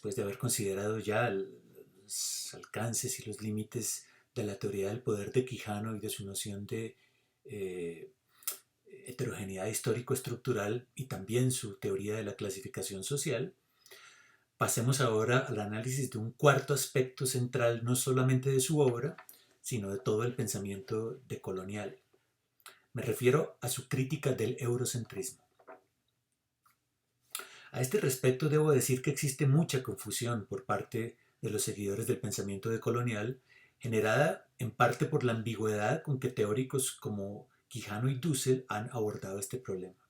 después de haber considerado ya los alcances y los límites de la teoría del poder de Quijano y de su noción de eh, heterogeneidad histórico-estructural y también su teoría de la clasificación social, pasemos ahora al análisis de un cuarto aspecto central no solamente de su obra, sino de todo el pensamiento decolonial. Me refiero a su crítica del eurocentrismo. A este respecto debo decir que existe mucha confusión por parte de los seguidores del pensamiento decolonial, generada en parte por la ambigüedad con que teóricos como Quijano y Dussel han abordado este problema.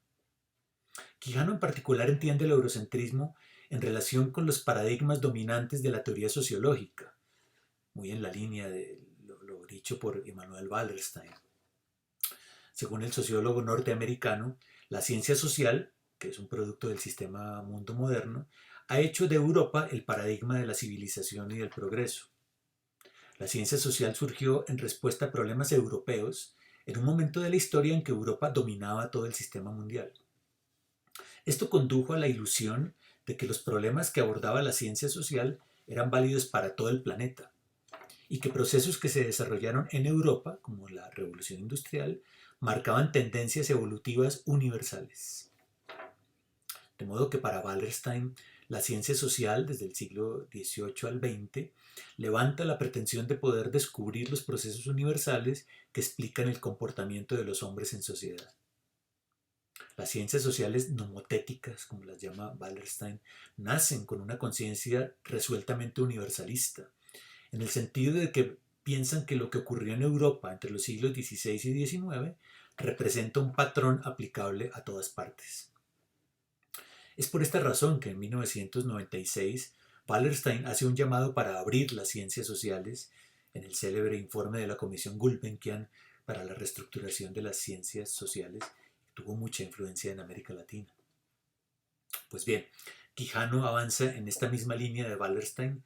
Quijano en particular entiende el eurocentrismo en relación con los paradigmas dominantes de la teoría sociológica, muy en la línea de lo dicho por Immanuel Wallerstein. Según el sociólogo norteamericano, la ciencia social, que es un producto del sistema mundo moderno, ha hecho de Europa el paradigma de la civilización y del progreso. La ciencia social surgió en respuesta a problemas europeos en un momento de la historia en que Europa dominaba todo el sistema mundial. Esto condujo a la ilusión de que los problemas que abordaba la ciencia social eran válidos para todo el planeta y que procesos que se desarrollaron en Europa, como la revolución industrial, marcaban tendencias evolutivas universales. De modo que para Wallerstein, la ciencia social, desde el siglo XVIII al XX, levanta la pretensión de poder descubrir los procesos universales que explican el comportamiento de los hombres en sociedad. Las ciencias sociales nomotéticas, como las llama Wallerstein, nacen con una conciencia resueltamente universalista, en el sentido de que piensan que lo que ocurrió en Europa entre los siglos XVI y XIX representa un patrón aplicable a todas partes. Es por esta razón que en 1996 Wallerstein hace un llamado para abrir las ciencias sociales en el célebre informe de la Comisión Gulbenkian para la reestructuración de las ciencias sociales, que tuvo mucha influencia en América Latina. Pues bien, Quijano avanza en esta misma línea de Wallerstein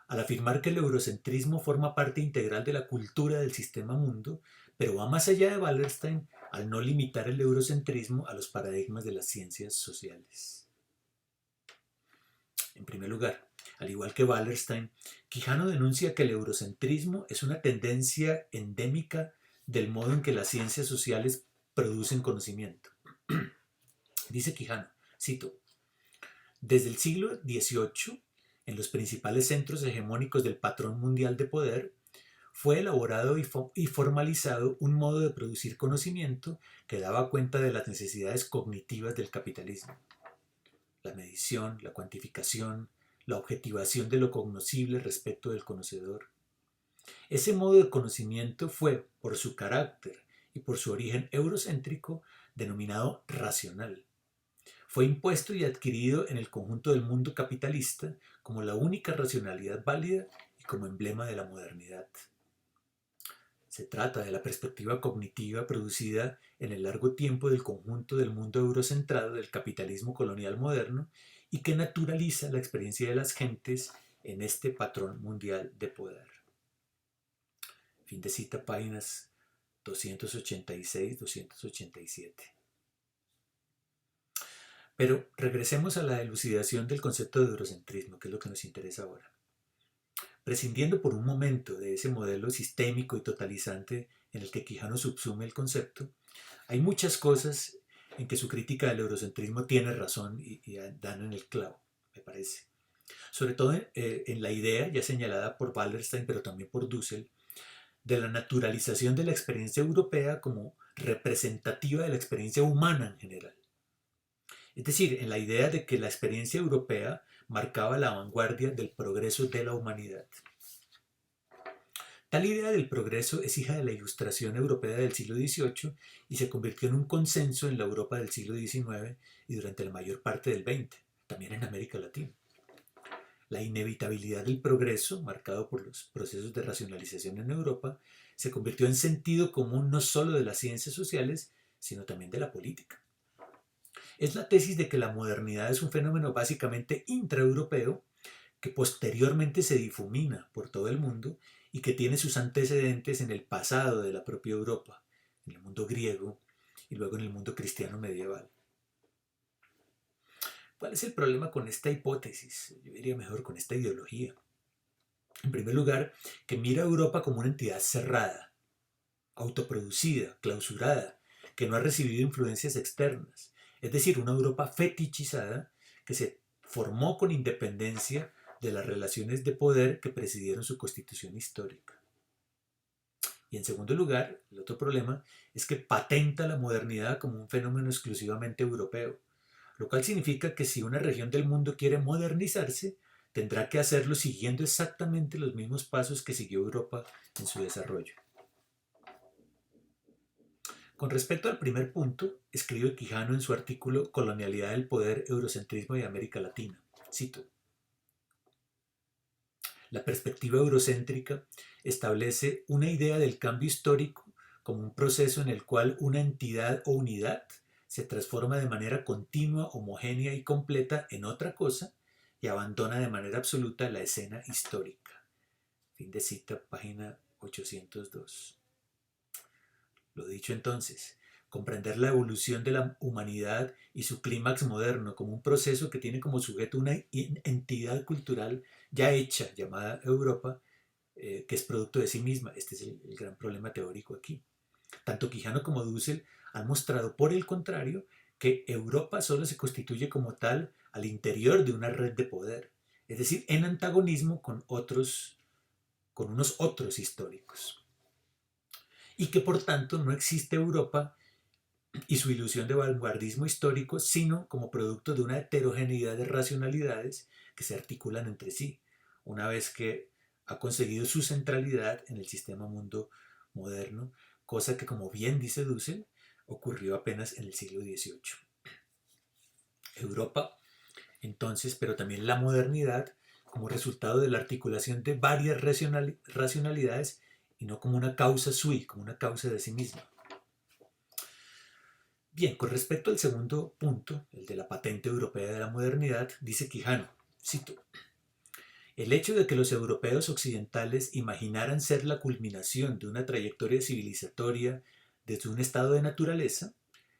al afirmar que el eurocentrismo forma parte integral de la cultura del sistema mundo, pero va más allá de Wallerstein al no limitar el eurocentrismo a los paradigmas de las ciencias sociales. En primer lugar, al igual que Wallerstein, Quijano denuncia que el eurocentrismo es una tendencia endémica del modo en que las ciencias sociales producen conocimiento. Dice Quijano, cito, desde el siglo XVIII, en los principales centros hegemónicos del patrón mundial de poder, fue elaborado y formalizado un modo de producir conocimiento que daba cuenta de las necesidades cognitivas del capitalismo. La medición, la cuantificación, la objetivación de lo cognoscible respecto del conocedor. Ese modo de conocimiento fue, por su carácter y por su origen eurocéntrico, denominado racional. Fue impuesto y adquirido en el conjunto del mundo capitalista como la única racionalidad válida y como emblema de la modernidad. Se trata de la perspectiva cognitiva producida en el largo tiempo del conjunto del mundo eurocentrado del capitalismo colonial moderno y que naturaliza la experiencia de las gentes en este patrón mundial de poder. Fin de cita, páginas 286-287. Pero regresemos a la elucidación del concepto de eurocentrismo, que es lo que nos interesa ahora. Prescindiendo por un momento de ese modelo sistémico y totalizante en el que Quijano subsume el concepto, hay muchas cosas en que su crítica del eurocentrismo tiene razón y dan en el clavo, me parece. Sobre todo en la idea, ya señalada por Wallerstein, pero también por Dussel, de la naturalización de la experiencia europea como representativa de la experiencia humana en general. Es decir, en la idea de que la experiencia europea marcaba la vanguardia del progreso de la humanidad. Tal idea del progreso es hija de la Ilustración europea del siglo XVIII y se convirtió en un consenso en la Europa del siglo XIX y durante la mayor parte del XX, también en América Latina. La inevitabilidad del progreso, marcado por los procesos de racionalización en Europa, se convirtió en sentido común no solo de las ciencias sociales, sino también de la política. Es la tesis de que la modernidad es un fenómeno básicamente intraeuropeo que posteriormente se difumina por todo el mundo y que tiene sus antecedentes en el pasado de la propia Europa, en el mundo griego y luego en el mundo cristiano medieval. ¿Cuál es el problema con esta hipótesis? Yo diría mejor con esta ideología. En primer lugar, que mira a Europa como una entidad cerrada, autoproducida, clausurada, que no ha recibido influencias externas. Es decir, una Europa fetichizada que se formó con independencia de las relaciones de poder que presidieron su constitución histórica. Y en segundo lugar, el otro problema es que patenta la modernidad como un fenómeno exclusivamente europeo, lo cual significa que si una región del mundo quiere modernizarse, tendrá que hacerlo siguiendo exactamente los mismos pasos que siguió Europa en su desarrollo. Con respecto al primer punto, escribe Quijano en su artículo Colonialidad del Poder, Eurocentrismo y América Latina. Cito: la perspectiva eurocéntrica establece una idea del cambio histórico como un proceso en el cual una entidad o unidad se transforma de manera continua, homogénea y completa en otra cosa y abandona de manera absoluta la escena histórica. Fin de cita, página 802. Lo dicho entonces, comprender la evolución de la humanidad y su clímax moderno como un proceso que tiene como sujeto una entidad cultural ya hecha, llamada Europa, que es producto de sí misma. Este es el gran problema teórico aquí. Tanto Quijano como Dussel han mostrado, por el contrario, que Europa solo se constituye como tal al interior de una red de poder, es decir, en antagonismo con unos otros históricos. Y que por tanto no existe Europa y su ilusión de vanguardismo histórico, sino como producto de una heterogeneidad de racionalidades que se articulan entre sí, una vez que ha conseguido su centralidad en el sistema mundo moderno, cosa que, como bien dice Dussel, ocurrió apenas en el siglo XVIII. Europa, entonces, pero también la modernidad, como resultado de la articulación de varias racionalidades y no como una causa sui, como una causa de sí misma. Bien, con respecto al segundo punto, el de la patente europea de la modernidad, dice Quijano, cito: el hecho de que los europeos occidentales imaginaran ser la culminación de una trayectoria civilizatoria desde un estado de naturaleza,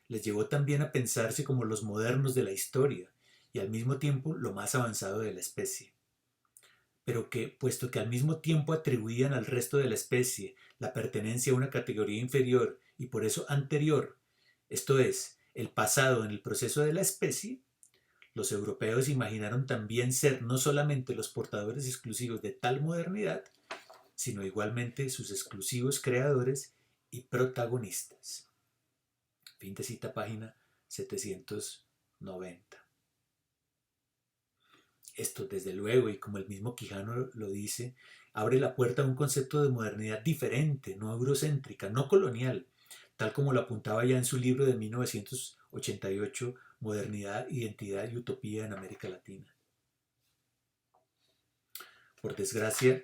les llevó también a pensarse como los modernos de la historia y al mismo tiempo lo más avanzado de la especie. Pero que, puesto que al mismo tiempo atribuían al resto de la especie la pertenencia a una categoría inferior y por eso anterior, esto es, el pasado en el proceso de la especie, los europeos imaginaron también ser no solamente los portadores exclusivos de tal modernidad, sino igualmente sus exclusivos creadores y protagonistas. Fin de cita, página 790. Esto, desde luego, y como el mismo Quijano lo dice, abre la puerta a un concepto de modernidad diferente, no eurocéntrica, no colonial, tal como lo apuntaba ya en su libro de 1988, Modernidad, Identidad y Utopía en América Latina. Por desgracia,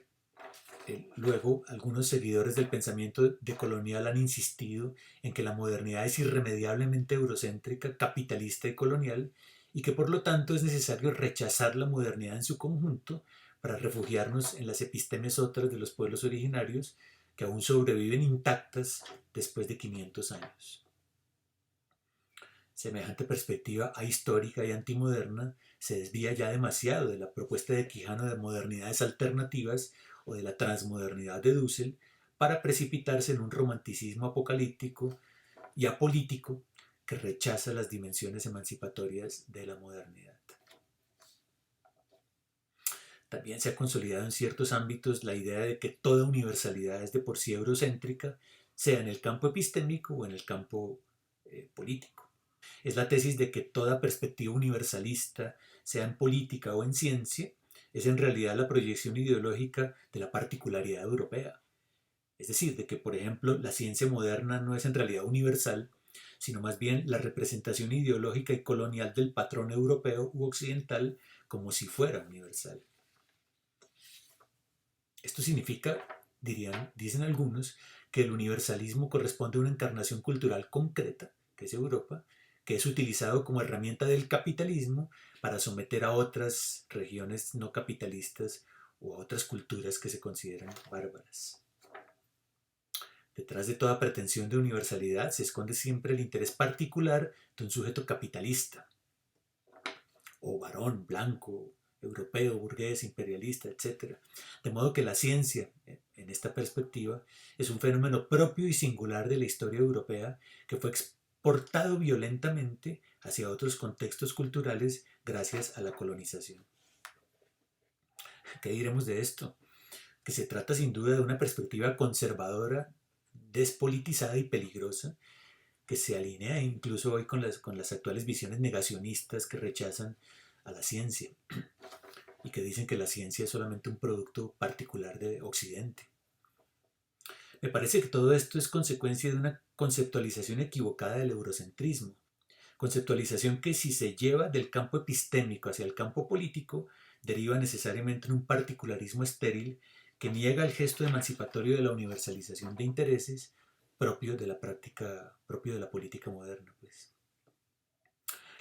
luego algunos seguidores del pensamiento decolonial han insistido en que la modernidad es irremediablemente eurocéntrica, capitalista y colonial, y que por lo tanto es necesario rechazar la modernidad en su conjunto para refugiarnos en las epistemes otras de los pueblos originarios que aún sobreviven intactas después de 500 años. Semejante perspectiva ahistórica y antimoderna se desvía ya demasiado de la propuesta de Quijano de modernidades alternativas o de la transmodernidad de Dussel para precipitarse en un romanticismo apocalíptico y apolítico que rechaza las dimensiones emancipatorias de la modernidad. También se ha consolidado en ciertos ámbitos la idea de que toda universalidad es de por sí eurocéntrica, sea en el campo epistémico o en el campo político. Es la tesis de que toda perspectiva universalista, sea en política o en ciencia, es en realidad la proyección ideológica de la particularidad europea. Es decir, de que, por ejemplo, la ciencia moderna no es en realidad universal, sino más bien la representación ideológica y colonial del patrón europeo u occidental como si fuera universal. Esto significa, dicen algunos, que el universalismo corresponde a una encarnación cultural concreta, que es Europa, que es utilizado como herramienta del capitalismo para someter a otras regiones no capitalistas o a otras culturas que se consideran bárbaras. Detrás de toda pretensión de universalidad se esconde siempre el interés particular de un sujeto capitalista o varón, blanco, europeo, burgués, imperialista, etc. De modo que la ciencia, en esta perspectiva, es un fenómeno propio y singular de la historia europea que fue exportado violentamente hacia otros contextos culturales gracias a la colonización. ¿Qué diremos de esto? Que se trata sin duda de una perspectiva conservadora, despolitizada y peligrosa, que se alinea incluso hoy con las actuales visiones negacionistas que rechazan a la ciencia y que dicen que la ciencia es solamente un producto particular de Occidente. Me parece que todo esto es consecuencia de una conceptualización equivocada del eurocentrismo, conceptualización que si se lleva del campo epistémico hacia el campo político, deriva necesariamente en un particularismo estéril que niega el gesto emancipatorio de la universalización de intereses propio de la práctica, propio de la política moderna, pues.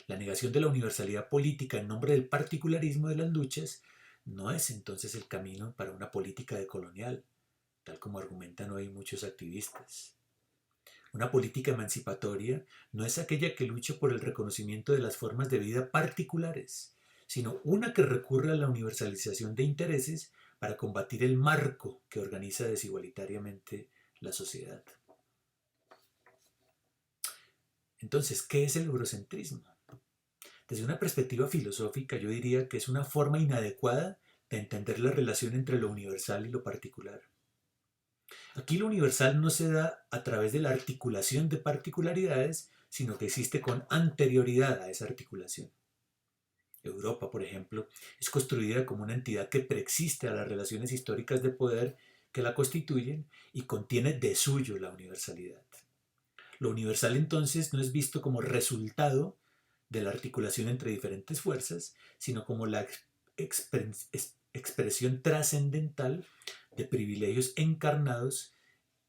La negación de la universalidad política en nombre del particularismo de las luchas no es entonces el camino para una política decolonial, tal como argumentan hoy muchos activistas. Una política emancipatoria no es aquella que lucha por el reconocimiento de las formas de vida particulares, sino una que recurre a la universalización de intereses para combatir el marco que organiza desigualitariamente la sociedad. Entonces, ¿qué es el eurocentrismo? Desde una perspectiva filosófica, yo diría que es una forma inadecuada de entender la relación entre lo universal y lo particular. Aquí lo universal no se da a través de la articulación de particularidades, sino que existe con anterioridad a esa articulación. Europa, por ejemplo, es construida como una entidad que preexiste a las relaciones históricas de poder que la constituyen y contiene de suyo la universalidad. Lo universal entonces no es visto como resultado de la articulación entre diferentes fuerzas, sino como la expresión trascendental de privilegios encarnados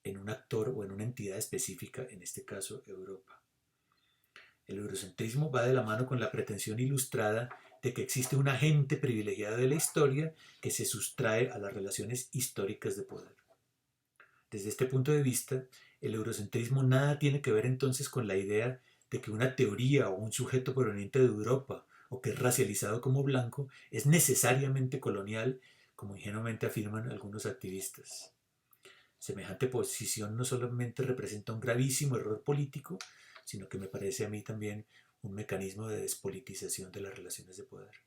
en un actor o en una entidad específica, en este caso Europa. El eurocentrismo va de la mano con la pretensión ilustrada de que existe un agente privilegiado de la historia que se sustrae a las relaciones históricas de poder. Desde este punto de vista, el eurocentrismo nada tiene que ver entonces con la idea de que una teoría o un sujeto proveniente de Europa o que es racializado como blanco es necesariamente colonial, como ingenuamente afirman algunos activistas. Semejante posición no solamente representa un gravísimo error político, sino que me parece a mí también un mecanismo de despolitización de las relaciones de poder.